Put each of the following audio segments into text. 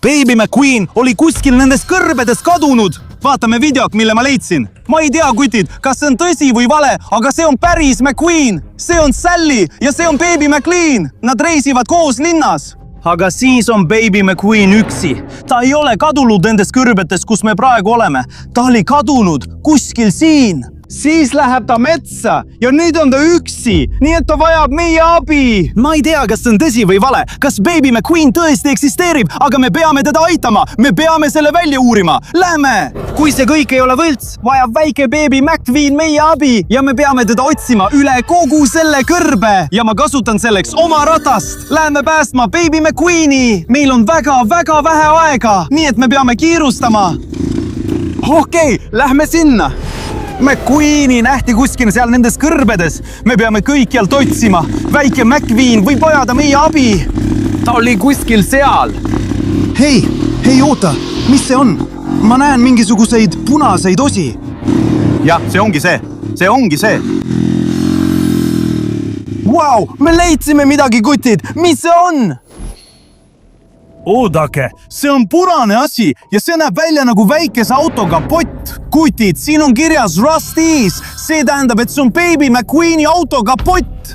Baby McQueen oli kuskil nendest kõrbedes kadunud. Vaatame videot, mille ma leidsin. Ma ei tea, kutid, kas see on tõsi või vale, aga see on päris McQueen. See on Sally ja see on Baby McLean. Nad reisivad koos linnas. Aga siis on Baby McQueen üksi. Ta ei ole kadunud nendest kõrbetes, kus me praegu oleme. Ta oli kadunud kuskil siin. Siis läheb ta metsa ja nüüd on ta üksi, nii et ta vajab meie abi. Ma ei tea, kas see on tõsi või vale, kas Baby McQueen tõesti eksisteerib, aga me peame teda aitama. Me peame selle välja uurima. Lähme! Kui see kõik ei ole võlts, vajab väike Baby McQueen meie abi ja me peame teda otsima üle kogu selle kõrbe. Ja ma kasutan selleks oma ratast. Lähme päästma Baby McQueeni. Meil on väga vähe aega, nii et me peame kiirustama. Okei, lähme sinna. McQueeni nähti kuskil seal nendes kõrbedes. Me peame kõikjalt otsima. Väike McQueen võib vajada meie abi. Ta oli kuskil seal. Hei, oota. Mis see on? Ma näen mingisuguseid punaseid osi. Jah, see ongi see. See ongi see. Vau, me leidsime midagi, kutid. Mis see on? Oodake, see on punane asi ja see näeb välja nagu väikese auto kapott. Kutid, siin on kirjas Rusty's. See tähendab, et see on Baby McQueeni auto kapott.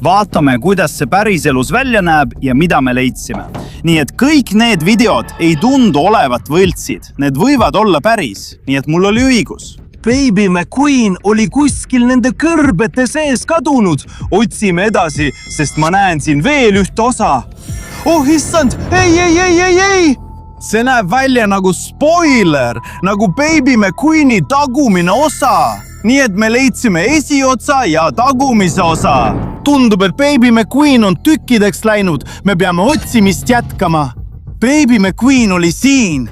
Vaatame, kuidas see päriselus välja näeb ja mida me leidsime. Nii et kõik need videod ei tundu olevat võltsid. Need võivad olla päris, nii et mul oli õigus. Baby McQueen oli kuskil nende kõrbete sees kadunud. Otsime edasi, sest ma näen siin veel ühte osa. Oh, issand! Ei! See näeb välja nagu spoiler, nagu Baby McQueeni tagumine osa. Nii et me leidsime esiotsa ja tagumise osa. Tundub, et Baby McQueen on tükkideks läinud. Me peame otsimist jätkama. Baby McQueen oli siin.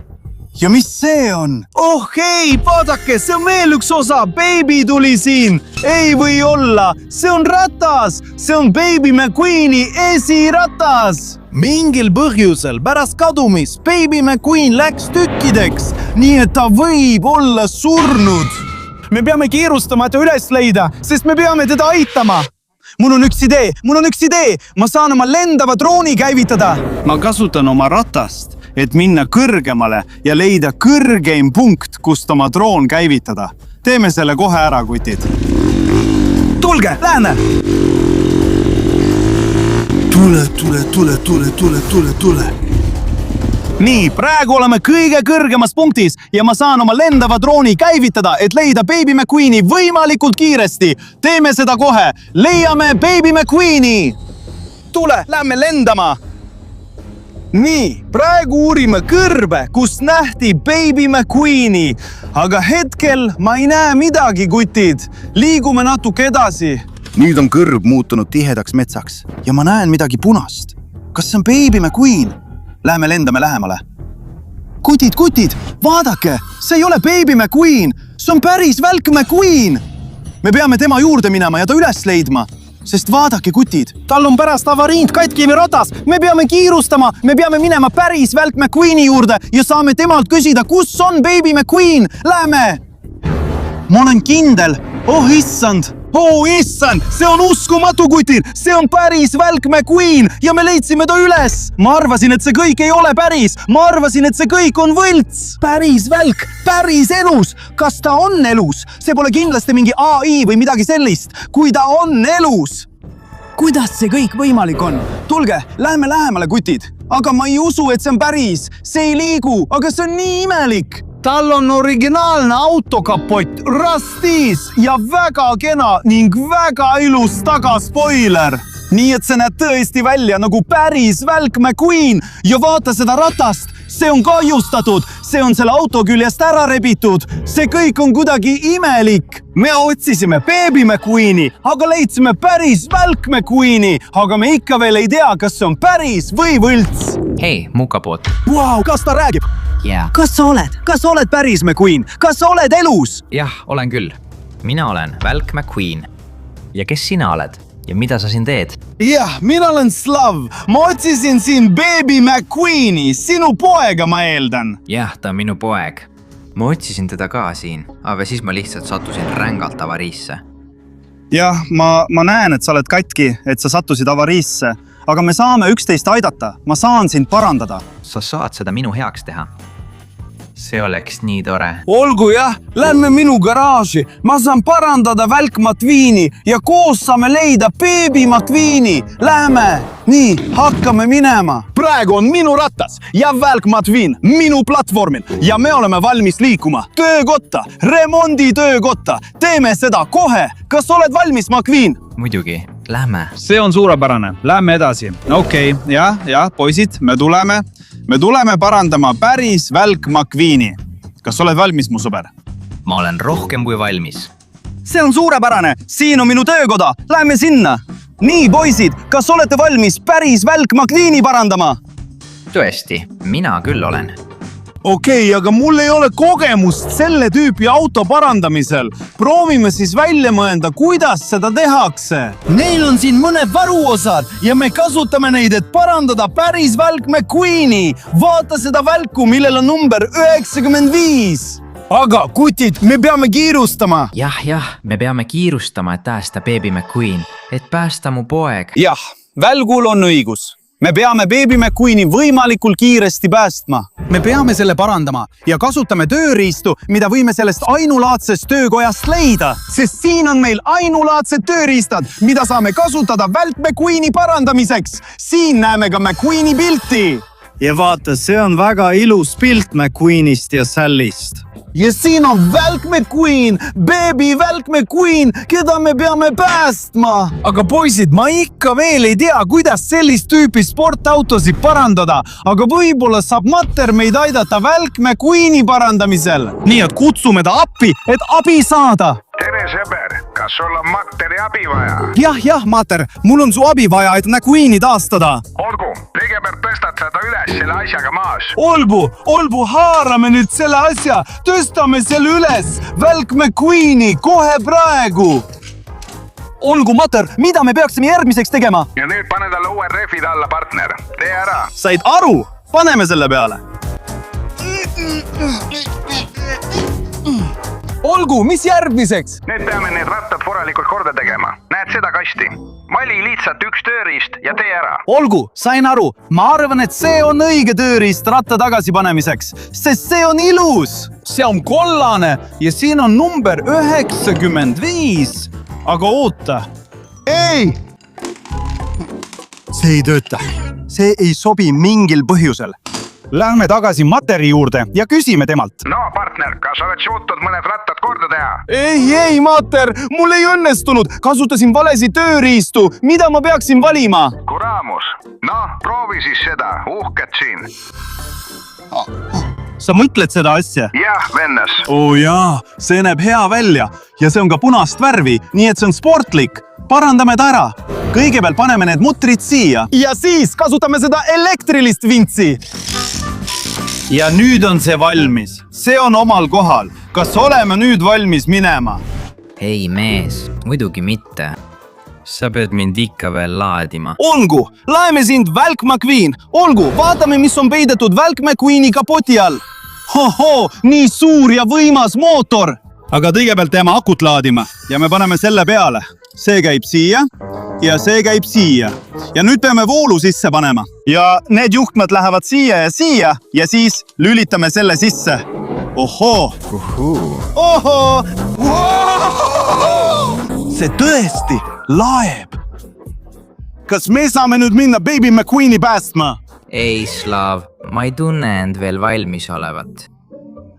Ja mis see on? Oh hei, vaadake, see on veel üks osa. Baby tuli siin. Ei või olla. See on ratas. See on Baby McQueeni esiratas. Mingil põhjusel pärast kadumist Baby McQueen läks tükkideks, nii et ta võib olla surnud. Me peame kiirustama, et ta üles leida, sest me peame teda aitama. Mul on üks idee. Ma saan oma lendava drooni käivitada. Ma kasutan oma ratast, et minna kõrgemale ja leida kõrgeim punkt, kust oma droon käivitada. Teeme selle kohe ära, kutid. Tulge, lähme! Tule. Nii, praegu oleme kõige kõrgemas punktis ja ma saan oma lendava drooni käivitada, et leida Baby McQueeni võimalikult kiiresti. Teeme seda kohe. Leiame Baby McQueeni. Tule, lähme lendama. Nii, praegu uurime kõrbe, kus nähti Baby McQueeni. Aga hetkel ma ei näe midagi, kutid. Liigume natuke edasi. Nüüd on kõrb muutunud tihedaks metsaks ja ma näen midagi punast. Kas see on Baby McQueen? Lähme lendame lähemale. Kutid, vaadake, see ei ole Baby McQueen. See on päris välk McQueen. Me peame tema juurde minema ja ta üles leidma. Sest vaadake, kutid, tal on pärast avariint katkivi ratas. Me peame kiirustama, me peame minema päris välk McQueeni juurde ja saame temalt küsida, kus on Baby McQueen. Lähme! Ma olen kindel. Oh, issand, see on uskumatu, kutid. See on päris välk McQueen ja me leidsime ta üles. Ma arvasin, et see kõik ei ole päris. Ma arvasin, et see kõik on võlts. Päris välk, päris elus. Kas ta on elus? See pole kindlasti mingi AI või midagi sellist. Kui ta on elus. Kuidas see kõik võimalik on? Tulge, lähme lähemale, kutid. Aga ma ei usu, et see on päris. See ei liigu, aga see on nii imelik. Tal on originaalne autokapott Rusty's ja väga kena ning väga ilus tagaspoiler. Nii et see näeb tõesti välja nagu päris välk McQueen ja vaata seda ratast. See on kahjustatud, see on selle auto küljest ära rebitud. See kõik on kuidagi imelik. Me otsisime Baby McQueeni, aga leidsime päris välk McQueeni, aga me ikka veel ei tea, kas see on päris või võlts. Hei, mukapood. Wow, kas ta räägib? Jaa. Kas sa oled päris McQueen? Kas sa oled elus? Jah, olen küll. Mina olen välk McQueen. Ja kes sina oled? Ja mida sa siin teed? Jah, mina olen Slav. Ma otsisin siin Baby McQueeni, sinu poega ma eeldan. Jah, ta on minu poeg. Ma otsisin teda ka siin, aga siis ma lihtsalt sattusin rängalt avariisse. Jah, ma näen, et sa oled katki, et sa sattusid avariisse. aga me saame üksteist aidata. Ma saan sind parandada. sa saad seda minu heaks teha. see oleks nii tore. Olgu jah, lähme minu garaaži. Ma saan parandada Välk McQueeni ja koos saame leida Baby McQueeni. Lähme! Nii, hakkame minema. Praegu on minu ratas ja Välk McQueen minu platvormil ja me oleme valmis liikuma töökotta, remonditöökotta. Teeme seda kohe. Kas oled valmis, McQueen? muidugi, lähme. See on suurepärane. Lähme edasi. Okei, jah, poisid, me tuleme parandama päris Välk McQueeni. Kas oled valmis, mu sõber? ma olen rohkem kui valmis. See on suurepärane. Siin on minu töökoda. Lähme sinna. Nii, poisid, kas olete valmis päris Välk McQueeni parandama? tõesti, mina küll olen. Okei, aga mul ei ole kogemust selle tüüpi auto parandamisel. Proovime siis välja mõelda, kuidas seda tehakse. Neil on siin mõned varuosad ja me kasutame neid, et parandada päris Välk McQueeni. Vaata seda välku, millel on number 95. Aga kutid, me peame kiirustama. jah, me peame kiirustama, et päästa Baby McQueen, et päästa mu poeg. Jah, välgul on õigus. Me peame Baby McQueeni võimalikult kiiresti päästma. Me peame selle parandama ja kasutame tööriistu, mida võime sellest ainulaadsest töökojast leida. Sest siin on meil ainulaadsed tööriistad, mida saame kasutada Välk McQueeni parandamiseks. Siin näeme ka McQueeni pilti. Ja vaata, see on väga ilus pilt McQueenist ja Sallist. Ja siin on Välk McQueen, Baby Välk McQueen, keda me peame päästma. Aga poisid, ma ikka veel ei tea, kuidas sellist tüüpi sportautosid parandada. Aga võib-olla saab Mater meid aidata Välk McQueeni parandamisel. Nii, et kutsume ta appi, et abi saada. Tere sõber, kas sul on Materi abi vaja? Jah, Mater, mul on su abi vaja, et McQueeni taastada. Olgu, kõigepealt tõstad seda üles selle asjaga maas. Olgu, haarame nüüd selle asja, tõstame selle üles, Välk McQueeni kohe praegu. Olgu, Mater, mida me peaksime järgmiseks tegema? Ja nüüd pane talle uued rehvid alla, partner. Tee ära. Said aru? Paneme selle peale. Olgu, mis järgmiseks? Nüüd peame need rattad korralikult korda tegema. Näed seda kasti? Vali lihtsalt üks tööriist ja tee ära. Olgu, sain aru. Ma arvan, et see on õige tööriist ratta tagasi panemiseks, sest see on ilus. See on kollane ja siin on number 95. Aga oota. Ei! See ei tööta. See ei sobi mingil põhjusel. Lähme tagasi Materi juurde ja küsime temalt. No, partner, kas oled suutnud mõned rattad korda teha? Ei, Mater, mul ei õnnestunud. Kasutasin valesi tööriistu. Mida ma peaksin valima? Kuramus. No, proovi siis seda. Uhked siin. Sa mõtled seda asja? Jah, vennas. Jaa, see näeb hea välja ja see on ka punast värvi, nii et see on sportlik. Parandame ta ära. Kõigepealt paneme need mutrid siia. Ja siis kasutame seda elektrilist vintsi. Ja nüüd on see valmis. See on omal kohal. Kas oleme nüüd valmis minema? ei mees, muidugi mitte. sa pead mind ikka veel laadima. Olgu, laeme sind, Välk McQueen. Olgu, vaatame, mis on peidetud Välk McQueeni kapoti all. Hoho, nii suur ja võimas mootor. Aga kõigepealt teeme akut laadima ja me paneme selle peale. See käib siia ja see käib siia. Ja nüüd peame voolu sisse panema. Ja need juhtmed lähevad siia ja siis lülitame selle sisse. Ohoo! Ohoo! See tõesti laeb. Kas me saame nüüd minna Baby McQueeni päästma? ei, Slaav, ma ei tunne end veel valmis olevat.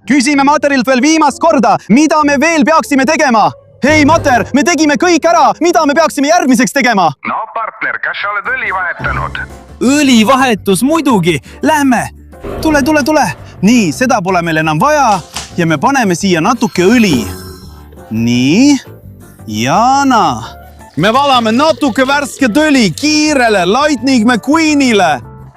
Küsime Materilt veel viimast korda, mida me veel peaksime tegema? Hei, Mater, me tegime kõik ära. Mida me peaksime järgmiseks tegema? No, partner, kas sa oled õli vahetanud? Õlivahetus muidugi. Lähme. Tule. Nii, seda pole meil enam vaja ja me paneme siia natuke õli. Nii. Jana. Me valame natuke värsket õli kiirele Lightning McQueenile.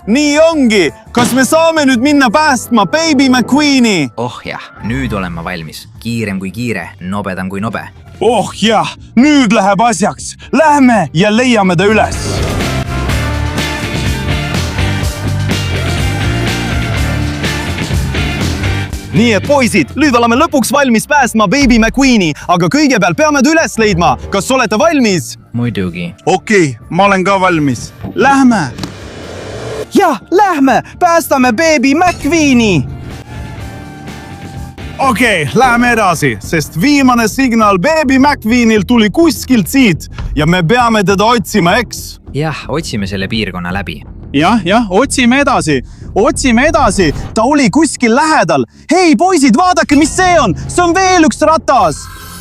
Nii ongi. Kas me saame nüüd minna päästma Baby McQueeni? oh jah, nüüd olen ma valmis. Kiirem kui kiire, nobedam kui nobe. Oh jah, nüüd läheb asjaks. Lähme ja leiame ta üles. nii et poisid, nüüd oleme lõpuks valmis päästma Baby McQueeni, aga kõigepealt peame ta üles leidma. Kas olete valmis? muidugi. Okei, ma olen ka valmis. Lähme! jah, lähme, päästame Baby McQueeni. Okei, lähme edasi, sest viimane signaal Baby McQueenil tuli kuskilt siit ja me peame teda otsima, eks? jah, otsime selle piirkonna läbi. jah, otsime edasi. Ta oli kuskil lähedal. Hei, poisid, vaadake, mis see on? See on veel üks ratas.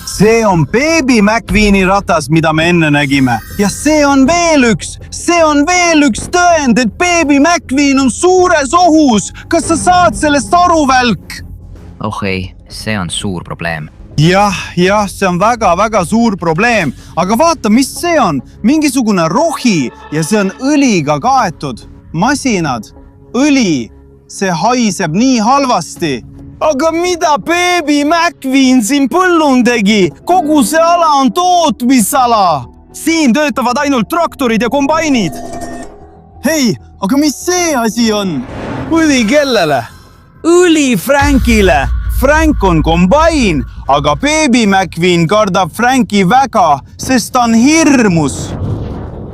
See on Baby McQueeni ratas, mida me enne nägime. Ja see on veel üks tõend, et Baby McQueen on suures ohus. Kas sa saad sellest aru, Välk? oh ei, see on suur probleem. jah, see on väga-väga suur probleem. Aga vaata, mis see on? Mingisugune rohi ja see on õliga kaetud. Masinad, õli, see haiseb nii halvasti. aga mida Baby McQueen siin põllun tegi? Kogu see ala on tootmisala. Siin töötavad ainult traktorid ja kombainid. Hei, aga mis see asi on? õli kellele? Õli Frankile. Frank on kombain, aga Baby McQueen kardab Franki väga, sest ta on hirmus.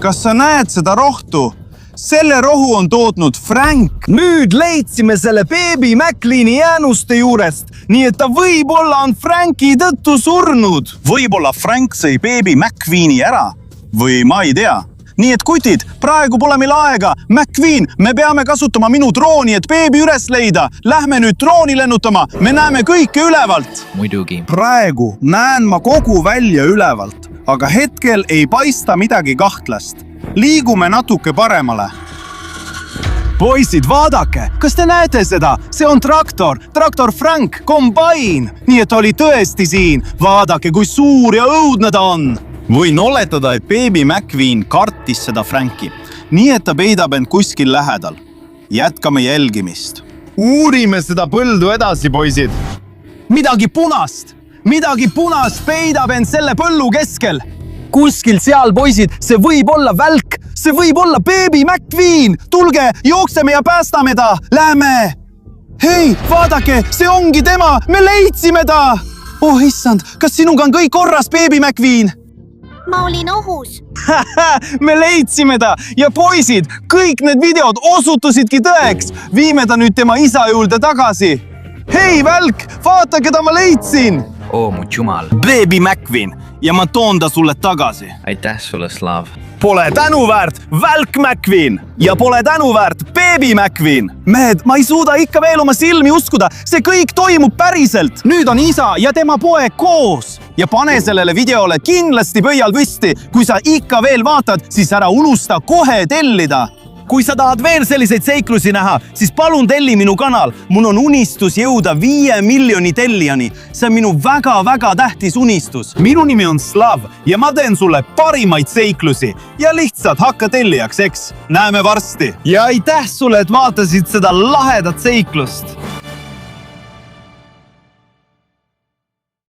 Kas sa näed seda rohtu? Selle rohu on tootnud Frank. Nüüd leidsime selle Baby McQueeni jäänuste juurest, nii et ta võib-olla on Franki tõttu surnud. Võib-olla Frank sõi Baby McQueeni ära või ma ei tea. Nii et kutid, praegu pole meil aega. McQueen, me peame kasutama minu drooni, et beebi üles leida. Lähme nüüd drooni lennutama, me näeme kõike ülevalt. muidugi. Praegu näen ma kogu välja ülevalt, aga hetkel ei paista midagi kahtlast. Liigume natuke paremale. Poisid, vaadake, kas te näete seda? See on traktor Frank, kombain. Nii et oli tõesti siin. Vaadake, kui suur ja õudne ta on. Võin oletada, et Baby McQueen kartis seda Franki. Nii et ta peidab end kuskil lähedal. Jätkame jälgimist. Uurime seda põldu edasi, poisid. Midagi punast peidab end selle põllu keskel. Kuskil seal, poisid, see võib olla Välk, see võib olla Baby McQueen. Tulge, jookseme ja päästame ta. Lähme. Hei, vaadake, see ongi tema. Me leidsime ta. Oh, issand, kas sinuga on kõik korras, Baby McQueen? Ma olin ohus. Me leidsime ta ja poisid, kõik need videod osutusidki tõeks. Viime ta nüüd tema isa juurde tagasi. Hei, Välk, vaata, keda ma leidsin. oo mu jumal. Baby McQueen ja ma toon ta sulle tagasi. aitäh sulle, Slaav. Pole tänuväärt Välk McQueen ja pole tänuväärt Baby McQueen. Mehed, ma ei suuda ikka veel oma silmi uskuda. See kõik toimub päriselt. Nüüd on isa ja tema poeg koos. Ja pane sellele videole kindlasti pöial püsti. Kui sa ikka veel vaatad, siis ära unusta kohe tellida. Kui sa tahad veel selliseid seiklusi näha, siis palun telli minu kanal. Mul on unistus jõuda 5 miljoni tellijani. See on minu väga-väga tähtis unistus. Minu nimi on Slav ja ma teen sulle parimaid seiklusi. Ja lihtsalt hakka tellijaks, eks? Näeme varsti. Ja aitäh sulle, et vaatasid seda lahedat seiklust.